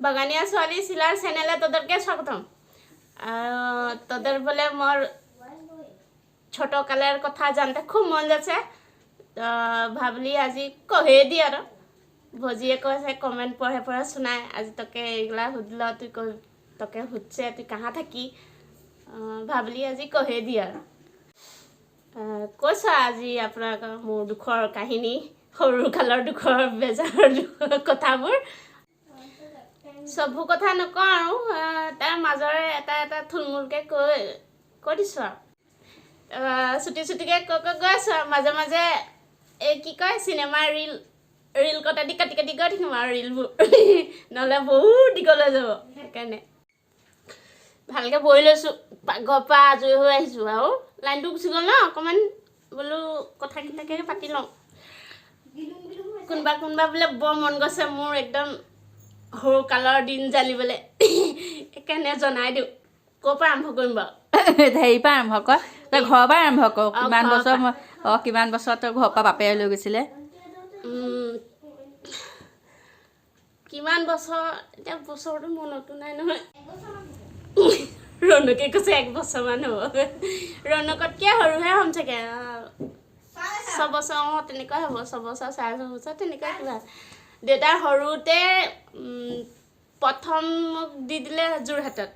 বাগানিয়া ছোৱালী চিলাৰ চেনেলে তোদেরকে স্বাগতম। তোদের বলে মোর ছোটকালের কথা জানতে খুব মন যাচ্ছে, তো ভাবলি আজি কহে দি আর ভজিয়ে কৈছে কমেন্ট পঢ়ে পঢ়ে শুনাই, আজি তোকে এইগুলা সুধিল, তুই তোকে সুধছে তুই কাহা থাকি, ভাবলি আজি কহে দি আর কৈছা আজি আপোনাক মোৰ দুখৰ কাহিনী, সৰু কালৰ দুখৰ বেজাৰ কথাবোৰ। সবু কথা নকওঁ আৰু তাৰ মাজৰে এটা এটা থুলমূলকৈ কৈ দিছোঁ আৰু চুটি চুটিকৈ গৈ আছোঁ আৰু মাজে মাজে এই কি কয় চিনেমা ৰিল কটা দি কাটি কাটি গৈ থাকিম আৰু ৰিলবোৰ নহ'লে বহুত দীঘলৈ যাব। সেইকাৰণে ভালকৈ বহি লৈছোঁ, পাকঘৰৰ পৰা আজৰি হৈ আহিছোঁ আৰু লাইনটো গুচি গ'ল ন, অকণমান বোলো কথাকেইটাকে পাতি লওঁ। কোনোবা কোনোবা বোলে বৰ মন গৈছে মোৰ একদম সৰু কালৰ দিন জানিবলৈ, সেইকাৰণে জনাই দিওঁ। ক'ৰ পৰা আৰম্ভ কৰিম বাৰু? হেৰিৰ পৰা আৰম্ভ কৰ, তই ঘৰৰ পৰা আৰম্ভ কৰ। কিমান বছৰ তই ঘৰৰ পৰা বাপেৰে লৈ গৈছিলে? কিমান বছৰ, এতিয়া বছৰটো মনতো নাই নহয়। ৰণকে কৈছে 1 বছৰমান হ'ব, ৰণকতকৈ সৰুহে হ'ম চাগে, 6 বছৰ তেনেকুৱাই হ'ব, 6 বছৰ 4.5 বছৰ তেনেকুৱাই কিবা। দেউতাৰ সৰুতে প্ৰথম মোক দি দিলে যোৰহাটত।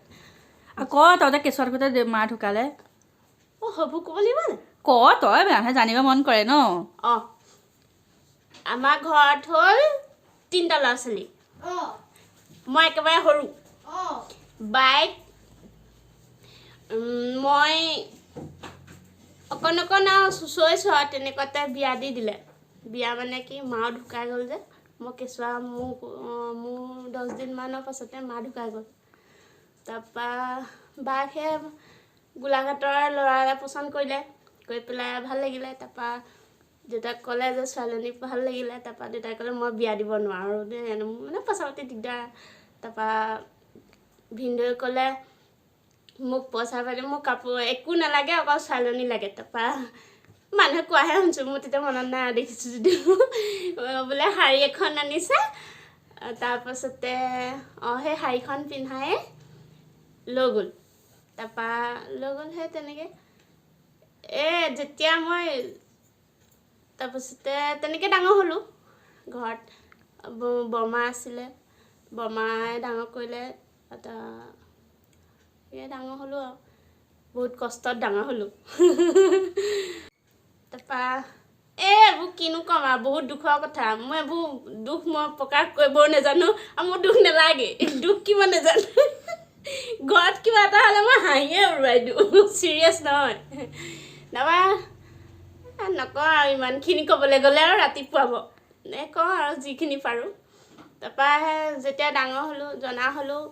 আকৌ তই কেঁচুৱাত থাকোঁতে মা ঢুকালে? সেইবোৰ ক'ব লাগিব নে? তই মানুহে জানিব মন কৰে ন। আমাৰ ঘৰত হ'ল 3টা ল'ৰা ছোৱালী, মই একেবাৰে সৰু। বাইক মই অকণ আৰু চুঁচৰিছোঁ আৰু তেনেকুৱাতে বিয়া দি দিলে। বিয়া মানে কি, মাও ঢুকাই গ'ল যে, মই কেঁচুৱা মোৰ 10 দিনমানৰ পাছতে মা ঢুকাই গ'ল। তাৰপৰা বাক সেই গোলাঘাটৰ ল'ৰা এটা পচন্দ কৰিলে, কৰি পেলাই ভাল লাগিলে। তাৰপৰা দেউতাক ক'লে যে ছোৱালীজনী ভাল লাগিলে, তাৰপৰা দেউতাই ক'লে মই বিয়া দিব নোৱাৰোঁ দেই, মানে পইচা পাতি দিগদাৰ। তাৰপৰা ভিনদেউৱে ক'লে মোক পইচা পাতি মোক কাপোৰ একো নালাগে, অকল ছোৱালীজনী লাগে। তাৰপৰা মানুহে কোৱাহে শুনিছোঁ, মোৰ তেতিয়া মনত নাই আৰু দেখিছোঁ যদিও, বোলে শাৰী এখন আনিছে, তাৰপাছতে সেই শাৰীখন পিন্ধাই লৈ গ'ল। তাৰপৰা লৈ গ'ল সেই তেনেকৈ যেতিয়া মই তাৰপাছতে তেনেকৈ ডাঙৰ হ'লোঁ। ঘৰত বৰমা আছিলে, বৰমাই ডাঙৰ কৰিলে, ডাঙৰ হ'লোঁ আৰু বহুত কষ্টত ডাঙৰ হ'লোঁ। তাৰপৰা এইবোৰ কিনো ক'ম আৰু, বহুত দুখৰ কথা। মই এইবোৰ দুখ মই প্ৰকাশ কৰিবও নাজানো, আৰু মোৰ দুখ নালাগে, দুখ কি মই নাজানো। ঘৰত কিবা এটা হ'লে মই হাঁহিয়ে উৰুৱাই দিওঁ, চিৰিয়াছ নহয়। তাৰপৰা নকওঁ আৰু ইমানখিনি ক'বলৈ গ'লে আৰু ৰাতিপুৱাব, কওঁ আৰু যিখিনি পাৰোঁ। তাৰপৰা যেতিয়া ডাঙৰ হ'লোঁ, জনা হ'লোঁ,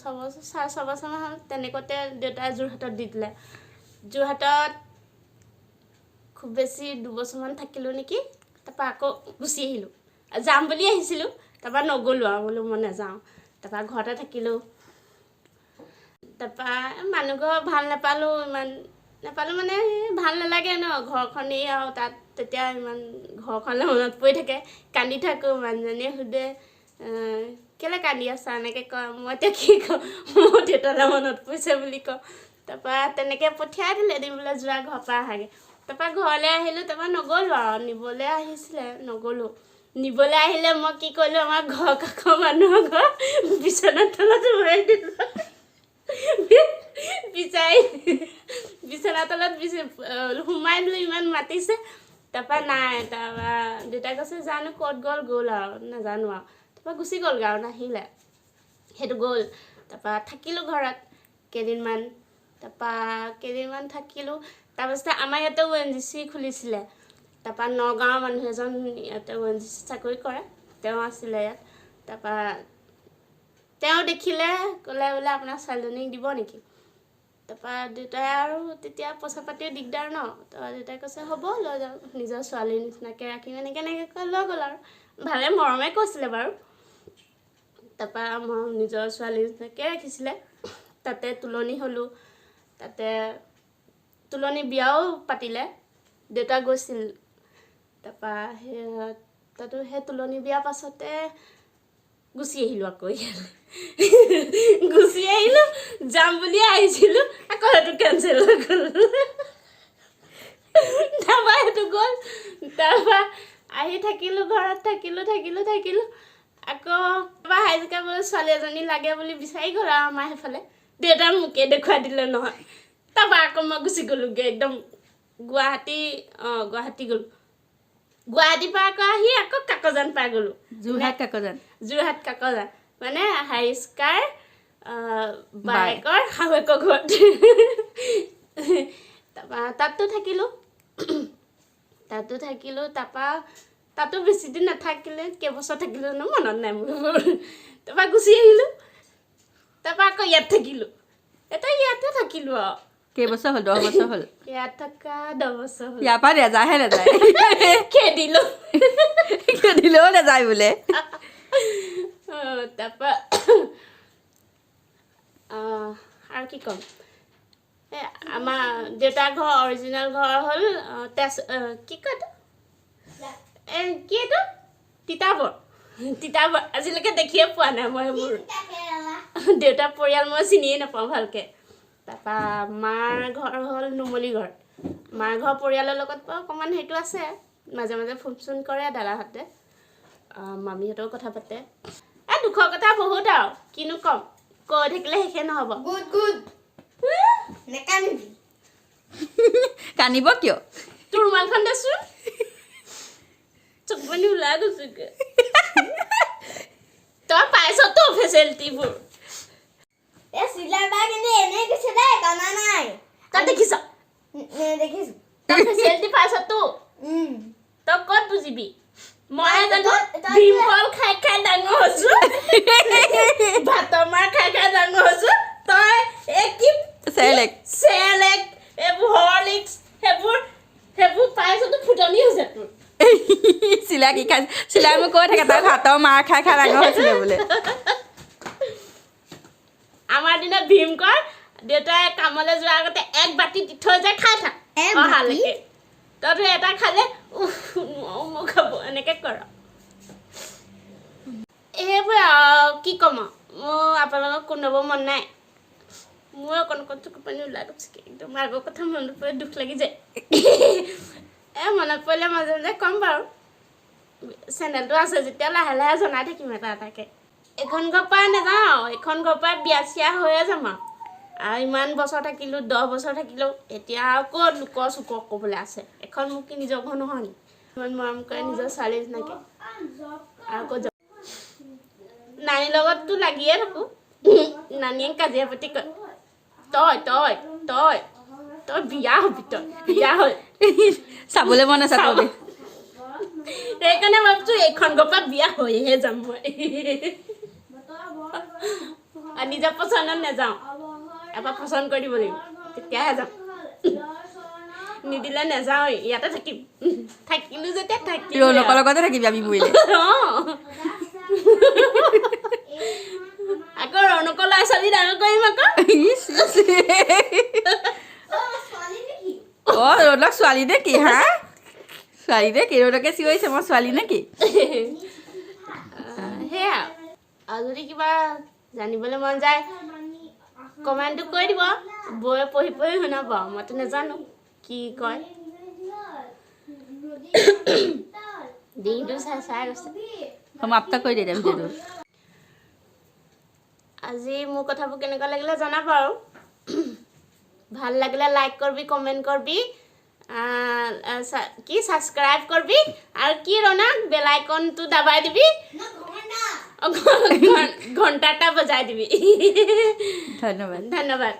6 বছৰ 4.5 বছৰমান হ'ল, তেনেকুৱাতে দেউতাই যোৰহাটত দি দিলে। যোৰহাটত খুব বেছি 2 বছৰমান থাকিলোঁ নেকি। তাৰপৰা আকৌ গুচি আহিলোঁ, যাম বুলি আহিছিলোঁ, তাৰপৰা নগ'লোঁ আৰু, বোলো মই নাযাওঁ। তাৰপৰা ঘৰতে থাকিলোঁ। তাৰপৰা মানুহ ঘৰ ভাল নাপালোঁ, মানে ভাল নালাগে ন, ঘৰখনেই আৰু তাত তেতিয়া ইমান ঘৰখনলৈ মনত পৰি থাকে, কান্দি থাকোঁ। মানুহজনীয়ে সোধে কেলৈ কান্দি আছা, এনেকৈ কয়। মই এতিয়া কি কওঁ, মোৰ দেউতালৈ মনত পৰিছে বুলি কওঁ। তাৰপৰা তেনেকৈ পঠিয়াই দিলে, এদিন বোলে যোৱা ঘৰৰ পৰা আহাগৈ। তাৰপৰা ঘৰলৈ আহিলোঁ, তাৰপৰা নগ'লোঁ আৰু, নিবলৈ আহিছিলে নগ'লোঁ। নিবলৈ আহিলে মই কি কৰিলোঁ, আমাৰ ঘৰৰ কাষৰ মানুহৰ ঘৰ বিচনাৰ তলত ভৰাই দিলোঁ। বিচনাৰ তলত সোমাই দিলোঁ, ইমান মাতিছে। তাৰপৰা নাই, তাৰপৰা দেউতাই কৈছে জানো ক'ত গ'ল আৰু নাজানো আৰু। তাৰপৰা গুচি গ'লগৈ আৰু নাহিলে, সেইটো গ'ল। তাৰপৰা থাকিলোঁ ঘৰত কেইদিনমান, থাকিলোঁ। তাৰপাছতে আমাৰ ইয়াতে ONGC খুলিছিলে। তাৰপৰা নগাঁৱৰ মানুহ এজন ইয়াতে ONGC চাকৰি কৰে, তেওঁ আছিলে ইয়াত। তাৰপৰা তেওঁ দেখিলে, ক'লে বোলে আপোনাৰ ছোৱালীজনীক দিব নেকি। তাৰপৰা দেউতাই আৰু তেতিয়া পইচা পাতিও দিগদাৰ ন, তাৰপৰা দেউতাই কৈছে হ'ব লৈ যাওঁ, নিজৰ ছোৱালীৰ নিচিনাকৈ ৰাখিম, এনেকৈ কৈ লৈ গ'ল আৰু। ভালে মৰমে কৈছিলে বাৰু। তাৰপৰা মই নিজৰ ছোৱালীৰ নিচিনাকৈ ৰাখিছিলে। তাতে তুলনি হ'লোঁ, তাতে তুলনি বিয়াও পাতিলে, দেউতা গৈছিল। তাৰপৰা তাতো সেই তুলনি বিয়াৰ পাছতে গুচি আহিলোঁ আকৌ গুচি আহিলোঁ যাম বুলি আহিছিলোঁ আকৌ সেইটো কেঞ্চেল হৈ গ'ল তাৰপৰা সেইটো গ'ল তাৰপৰা আহি থাকিলোঁ ঘৰত থাকিলোঁ আকৌ এবাৰ হাইজিকা বোলে ছোৱালী এজনী লাগে বুলি বিচাৰি গ'ল আৰু আমাৰ সেইফালে দেউতাই মোকে দেখুৱাই দিলে নহয় তাৰপৰা আকৌ মই গুচি গ'লোঁগৈ একদম গুৱাহাটী গ'লোঁ গুৱাহাটীৰ পৰা আকৌ আহি আকৌ কাকজান পাই গ'লোঁ যোৰহাট কাকজান মানে হাইস্কাৰ বায়েকৰ শাহুৱেকৰ ঘৰত তাৰপৰা তাতো থাকিলোঁ তাৰপৰা তাতো বেছি দিন নাথাকিলে কেইবছৰ থাকিলোঁ ন মনত নাই মোৰ তাৰপৰা গুচি আহিলোঁ তাৰপৰা আকৌ ইয়াত থাকিলোঁ এতিয়া ইয়াতে থাকিলোঁ আৰু কেইবছৰ হ'ল 10 বছৰ হ'ল ইয়াত থকা 10 বছৰ হ'ল ইয়াৰ পৰা নেযায়হে নেযায় খেদিলেও নেযায় বোলে তাৰপৰা আৰু কি ক'ম আমাৰ দেউতাৰ ঘৰ অৰিজিনেল ঘৰ হ'ল কি কয় কি এইটো তিতাবৰ আজিলৈকে দেখিয়ে পোৱা নাই মই মোৰ দেউতাৰ পৰিয়াল মই চিনিয়ে নাপাওঁ ভালকৈ তাৰপৰা মাৰ ঘৰ হ'ল নুমলী ঘৰ মাৰ ঘৰ পৰিয়ালৰ লগত বাৰু অকণমান সেইটো আছে মাজে মাজে ফোন চোন কৰে দাদাহঁতে মামীহঁতেও কথা পাতে দুখৰ কথা বহুত আৰু কিনো ক'ম কৈ থাকিলে শেষে নহ'ব কান্দিব কিয় তোৰ ৰুমালখন দেচোন চকুপানী ওলাই গৈছোগৈ তই পাইছতো ফেচিলিটিবোৰ তই দেখিছ তই ফেচিলিটি পাইছতো তই ক'ত বুজিবি মই জানো ভীমকল খাই ডাঙৰ হৈছো ভাতৰ মাৰ খাই ডাঙৰ হৈছো তই কি চেলেক এইবোৰ হৰলিক্স সেইবোৰ পাইছতো ফুটনি হৈছে তোৰ চিলা কি খাই চিলাই মোক কৈ থাকে তাই ভাতৰ মাৰ খাই ডাঙৰ হৈছিলে বোলে আমাৰ দিনত ভীমকল দেউতাই কামলৈ যোৱাৰ আগতে এক বাটি দি থৈ যায় খাই থাক অহালৈকে তইতো এটা খালে মই খাব এনেকৈ কৰ এইবোৰ আৰু কি ক'ম মোৰ আপোনালোকক কোন্দাব মন নাই মোৰ অকণ চকু পানী ওলাই গৈছে একদম আগৰ কথা মনত পৰি দুখ লাগি যায় মনত পৰিলে মাজে মাজে ক'ম বাৰু চেনেলটো আছে যেতিয়া লাহে লাহে জনাই থাকিম এটাকৈ এইখন ঘৰৰ পৰা নাযাওঁ এইখন ঘৰৰ পৰা বিয়া চিয়া হৈয়ে যাম আৰু ইমান বছৰ থাকিলোঁ 10 বছৰ থাকিলোঁ এতিয়া আৰু ক'ত লোকৰ চুকৰ ক'বলৈ আছে এখন মোক কি নিজৰ ঘৰ নহয় নি ইমান মৰম কৰে নিজৰ ছোৱালী নিচিনাকৈ আৰু ক'ত যাব নানীৰ লগততো লাগিয়ে থাকোঁ নানীয়ে কাজিয়া পাতি কয় তই বিয়া হবি তই বিয়া হ'ল চাবলৈ মন আছে তই সেইকাৰণে ভাবিছোঁ এইখন ঘৰৰ পৰা বিয়া হৈহে যাম মই নিজৰ পচন্দত নাযাওঁ এবাৰ পচন্দ কৰি দিব লাগিব তেতিয়াহে যাম নিদিলে নাযাওঁ ইয়াতে থাকিম থাকিলোঁ যেতিয়া থাকিম ৰৌনকৰ লগতে থাকিবি আমি মৰিলে আকৌ ৰৌনকৰ ল'ৰা ছোৱালী ডাঙৰ কৰিম আকৌ ৰৌনক ছোৱালী নে কি হা ছোৱালী নে কি ৰৌনকে চিঞৰিছে মই ছোৱালী নে কি সেয়া আৰু যদি কিবা জানিবলৈ মন যায় কমেণ্টটো কৰি দিব বৌয়ে পঢ়ি শুনাব মইতো নাজানো কি কয় দিনটো চাই গৈছে সমাপ্ত কৰি দে ভিডিঅ'টো আজি মোৰ কথাবোৰ কেনেকুৱা লাগিলে জনাব আৰু ভাল লাগিলে লাইক কৰবি কমেণ্ট কৰবি কি ছাবস্ক্ৰাইব কৰবি আৰু কি ৰৌনক বেল আইকনটো দাবাই দিবি ঘণ্টাটা বজাই দিবি ধন্যবাদ ধন্যবাদ